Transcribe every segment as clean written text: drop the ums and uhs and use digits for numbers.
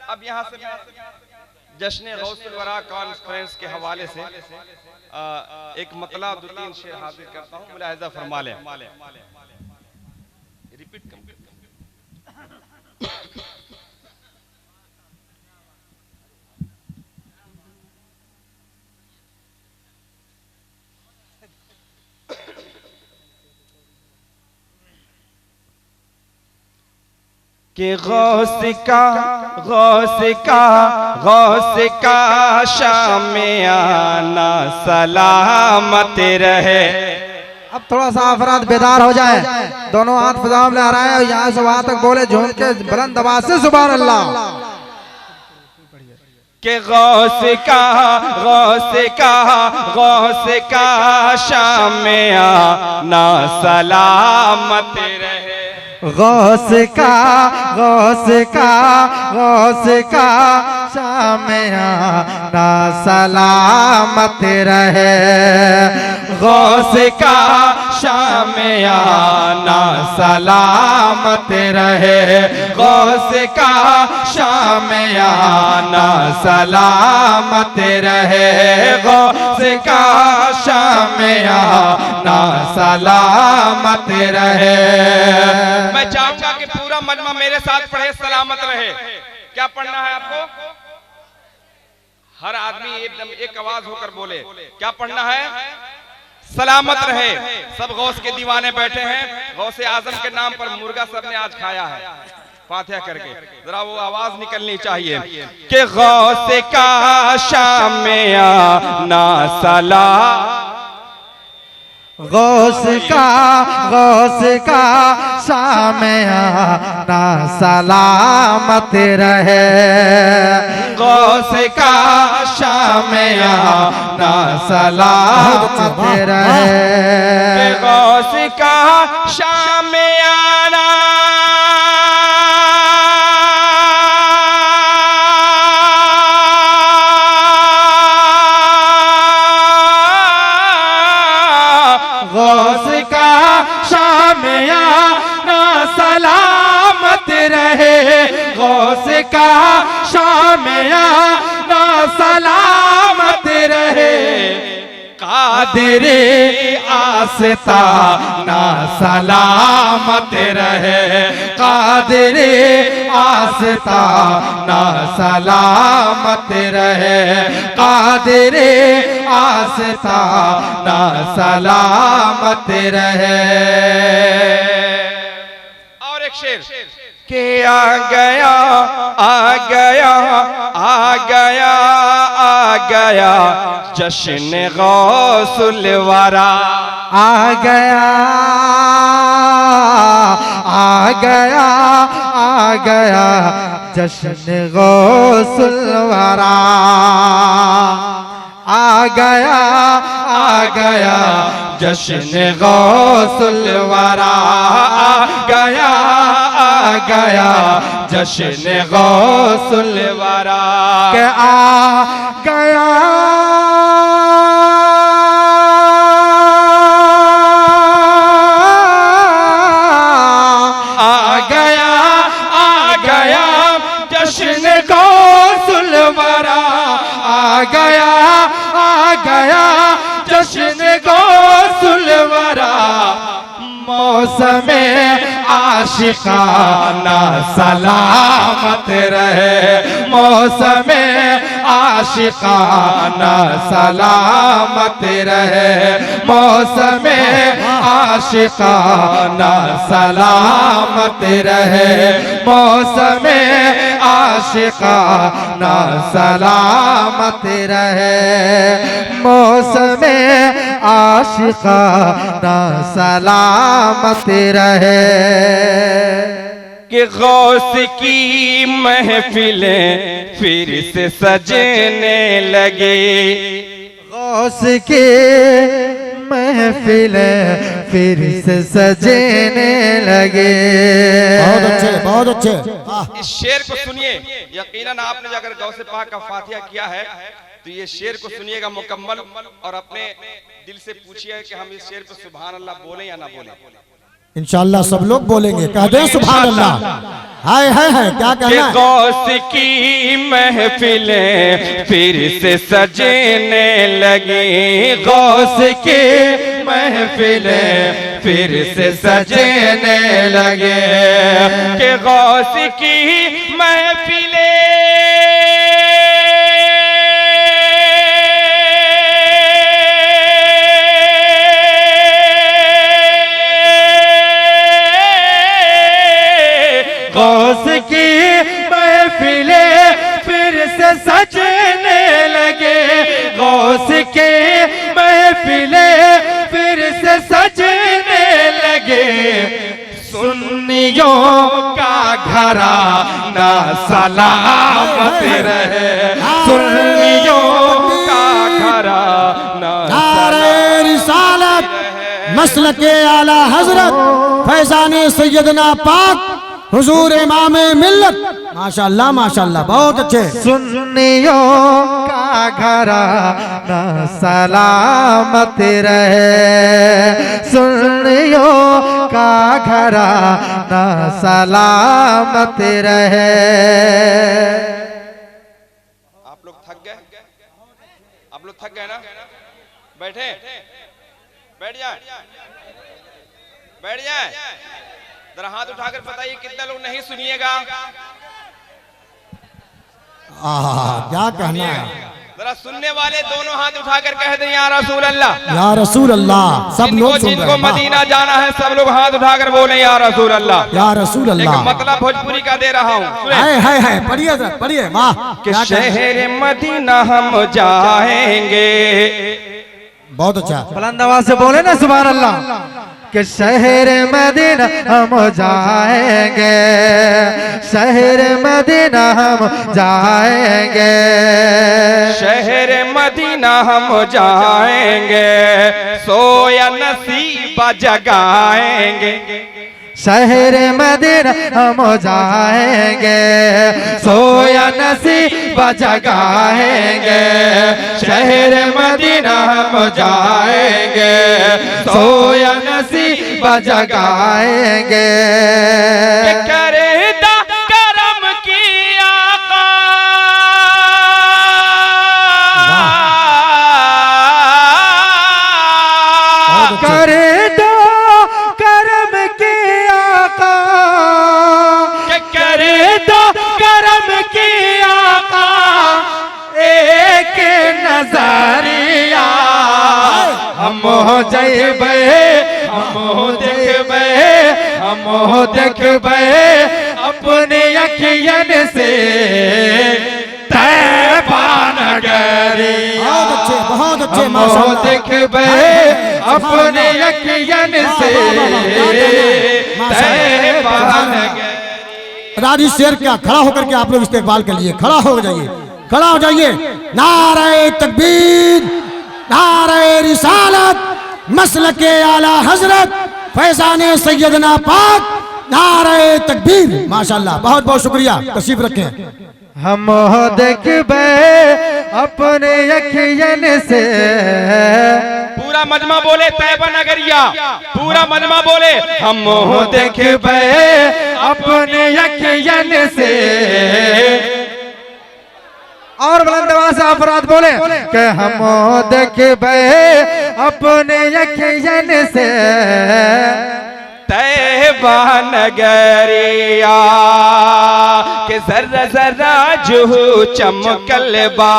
अब यहाँ से मैं जश्न गौसुल वरा कॉन्फ्रेंस के हवाले से एक मतलब 2-3 शेर हाजिर करता हूँ, मुलाहिजा फरमा लें। रिपीट कर कि गौस का शाम में आना सलामत रहे। अब थोड़ा सा अफराद बेदार हो जाए, दोनों हाथ फजा में लहराएं और यहाँ से वहां तक बोले झूम के बुलंद आवाज से सुभान अल्लाह। कि गौस का शाम में आना सलामत रहे। गौस का शाम में आना सलामत रहे। गौस का शाम में आना सलामत रहे। गौस का शाम में आना सलामत रहे। गौस का शाम में आना सलामत रहे। मैं चाहूंगा कि पूरा मजमा मेरे साथ पढ़े सलामत रहे। क्या पढ़ना है आपको? हर आदमी एकदम एक आवाज होकर बोले, क्या पढ़ना है? सलामत रहे। सब गौस के दीवाने बैठे हैं। गौस आजम के नाम पर मुर्गा सबने आज खाया है। फातिहा करके जरा वो आवाज निकलनी चाहिए कि गौस का शाम में आना गौस का शाम में आना सलामत रहे। गौस का शाम में आना सलामत रहे। गौस का शाम में आना गौस का शाम में आना सलामत रहे। गौस का शाम में आना सलामत रहे। कादिरे आस्ताना सलामत रहे। कादिरे आस्ताना सलामत रहे। कादिरे आस्ताना सलामत रहे। और एक शेर कि आ गया जश्न गौसुल वरा। आ गया जश्न गौसुल वरा। आ गया जश्न गौसुल वरा। आ गया जश्न गौसुल वरा। के आ गया जश्न गौसुल वरा। आ गया जश्न गौसुल वरा। मौसमे आशिकाना सलामत रहे। मौसमे आशिकाना सलामत रहे। मौसमे आशिकाना सलामत रहे। मौसमे आशिकाना सलामत रहे। मौसमे आशिकाना सलामत रहे। कि गौस की महफिलें फिर से सजने लगे। गौस की महफिलें फिर से सजने लगे। बहुत अच्छे। इस शेर को सुनिए, यकीनन आपने अगर गौसे पाक का फातिहा किया है तो ये शेर को सुनिएगा मुकम्मल और अपने दिल से पूछिए कि हम इस शेर को सुभान अल्लाह बोले या ना बोले। इंशाअल्लाह सब लोग बोलेंगे, कह दें सुभान अल्लाह। हाय हाय क्या कहना है? गौस की महफिलें फिर से सजने लगी, गौस की महफिलें फिर से सजने लगे, कि गौस की महफिलें गौस की महफिलें फिर से सजने लगे, गौस के महफिलें फिर से सजने लगे, सुन्नियों का घराना सलामत रहे, सुन्नियों का घराना नारे रिसालत मसलके आला हजरत फैजाने सैयदना पाक हुजूर इमाम मिल्लत। माशाअल्लाह माशाअल्लाह बहुत अच्छे। सुन्नियों का घराना सलामत रहे, सुन्नियों का घराना सलामत रहे। आप लोग थक गए? आप लोग थक गए ना? बैठे, बैठ जाए, बैठ जाए। जरा हाथ उठाकर बताइए कितने लोग नहीं सुनिएगा? क्या कहना है? जरा सुनने वाले दोनों हाथ उठाकर कह दें या रसूल अल्लाह। या रसूल अल्लाह। सब लोग सुन रहे जिनको हैं। मदीना जाना है सब लोग हाथ उठाकर बोले या रसूल अल्लाह। या रसूल अल्लाह। मतलब भोजपुरी का दे रहा हूँ, है पढ़िए सर पढ़िए। वाह कि शहर मदीना हम जाएंगे। बहुत अच्छा। बुलंद आवाज से बोले ना सुभान अल्लाह। कि शहर मदीना हम जाएंगे, शहर मदीना हम जाएंगे, शहर मदीना हम जाएंगे, सोया नसीब जगाएंगे, शहर मदीना हम जाएंगे, सोया नसीब जगाएंगे, शहर मदीना हम जाएंगे, सोया नसीब जगाएंगे। करदा करम की आका करे दो करम की आका, करे दो करम की आका, एक नजरिया हम हो जइबे, हम हो देखबे, हम हो देखबे अपने अखियन से तैबा नगरिया। बहुत अच्छे हम माशाअल्लाह। देखबे अपने अखियन से तैबा नगरिया। राजी शेर क्या खड़ा होकर के आप लोग इस्तेकबाल के लिए खड़ा हो जाइए, खड़ा हो जाइए। नारे तकबीर, नारे रिसालत, मसलके आला हजरत फैजाने सैयदना पाक, नारे तकबीर। माशाअल्लाह बहुत बहुत शुक्रिया। तशरीफ रखें। हम देखबे अपने अखियन से। पूरा मजमा बोले तैबा नगरिया, पूरा मजमा बोले हम देखबे अपने अखियन से। और बुलंद आवाज से अफराद बोले कि हम देखबे अपने अखियन से तैबा नगरिया, के जर्रा जर्रा जो चमकल बा,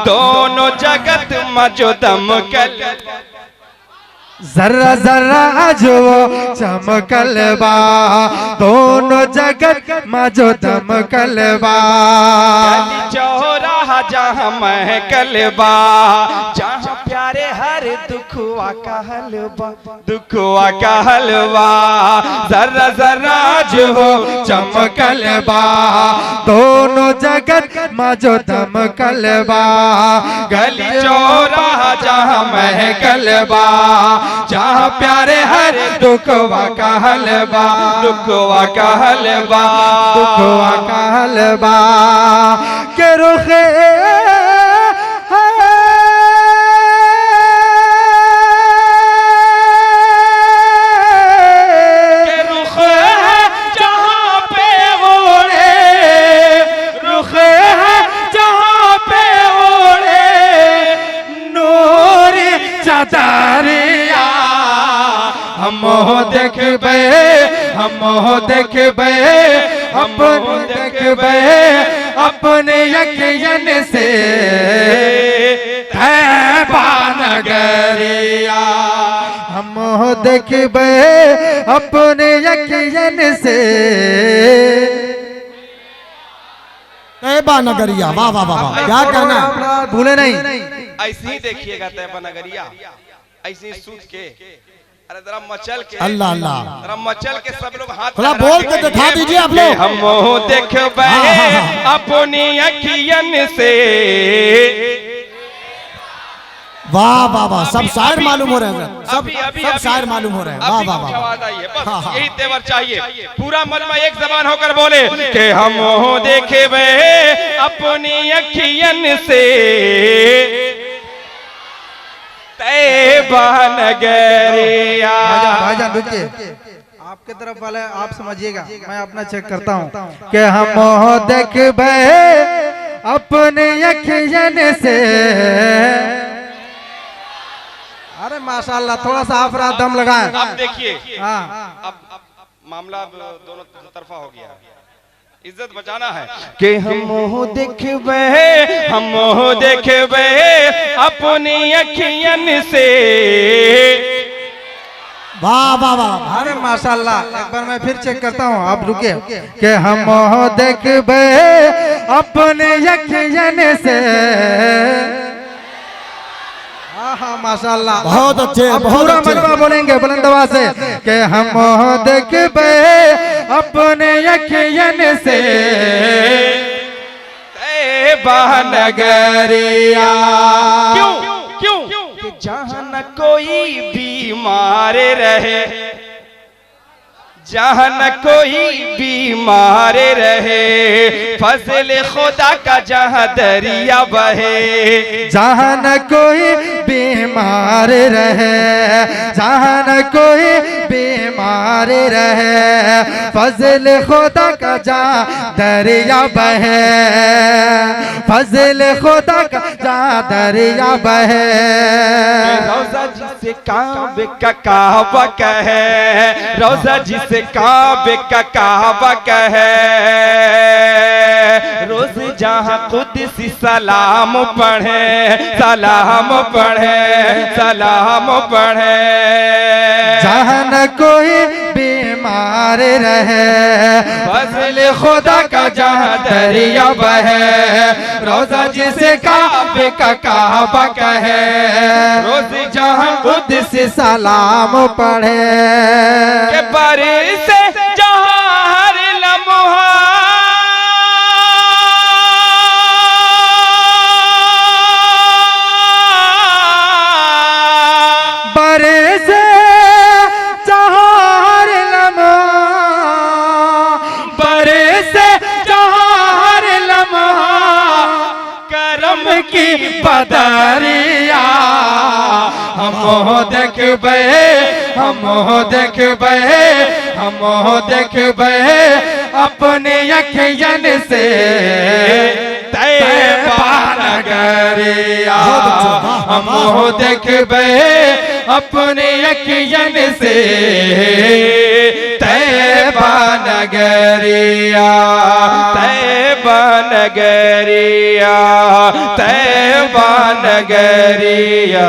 दोनों जगत मजो दमकल, जर्रा जर्रा जो चमकल बा, दोनों जगत मजो दमकल बा। चौराहा जहाँ महकल बा, जहाँ प्यारे हर दुखवा का हलवा, दुखवा का हलवा, जर्रा जर्रा जो चमकल बा, दोनों जगत मजो दमकल बा। गली चौराहा जहाँ महकल बा, जहाँ प्यारे हर दुखवा का हलवा, दुखवा का हलवा, दुखवा का हलवा के रुखे हम देखबे अपने यकीन से तैबा नगरिया, हम देखबे अपने यकीन से तैबा नगरिया। वाह वाह वाह वाह, क्या कहना है? भूले नहीं। ऐसे ही देखिएगा तैबा नगरिया, ऐसे ही सूझ के, अरे जरा मचल के, अल्लाह अल्लाह, जरा मचल के सब लोग हाथ थोड़ा लहरा बोल के दिखा दीजिए आप लोग। हम देखबे अपनी अखियन से। वाह वाह वाह, सब शायर मालूम हो रहे हैं, सब अभी सब शायर मालूम हो रहे हैं। वाह अभी वाह कुछ वाह, आवाज आई है, बस हाँ, हाँ। यही तेवर चाहिए। पूरा मजमा एक जबान होकर बोले कि हम देखबे अपनी अखियन से तैबा नगरिया। भाईजान रुकिए, आपके तरफ वाले आप समझिएगा, मैं अपना चेक करता हूँ कि हम देखबे अपने यकीन से। अरे माशाल्लाह, थोड़ा सा आप दम लगाएं। अब देखिए, हाँ, अब मामला अब दोनों तरफा हो गया, इज्जत बचाना है कि हम देखबे अपनी अखियन से। वाह वाह वाह, अरे माशाल्लाह, एक बार मैं फिर चेक करता हूँ, आप रुकिए कि हम देखबे अपने यकीन से। हाँ माशाल्लाह, बहुत अच्छे, अब बहुत पूरा अच्छे। मजमा बोलेंगे बुलंद आवाज से कि हम देखबे अपने यकीन से तैबा नगरिया। क्यों क्यों कि जहाँ न कोई बीमार रहे, जहाँ न कोई बीमार रहे, फजल खुदा का जहाँ दरिया बहे। जहाँ न कोई बीमार रहे, जहाँ न कोई बीमार रहे, फजल खुदा का जहाँ दरिया बहे, फजल खुदा का जहाँ दरिया बहे। रोजा जिसे काबे का काबा कहे, रोजा जिसे काबे का काबा कहे, रोज जहाँ कुदसी सलाम पढ़े, सलाम पढ़े, सलाम पढ़े। जहाँ न कोई बीमार रहे, फजल खुदा का जहाँ दरिया बहे, रोजा जिसे काबे का काबा कहे, रोज जहाँ खुद से सलाम पढ़े। के बारे से जहाँ हर लम्हा बरसे जहाँ लम्हा, बरसे जहाँ लम्हा करम की बदरिया। हम देखबे, हम देखबे, हम देखबे अपने यकीन से तैबा नगरिया। हम देखबे अपने यकीन से तैबा नगरिया, तैबा नगरिया, तैबा नगरिया।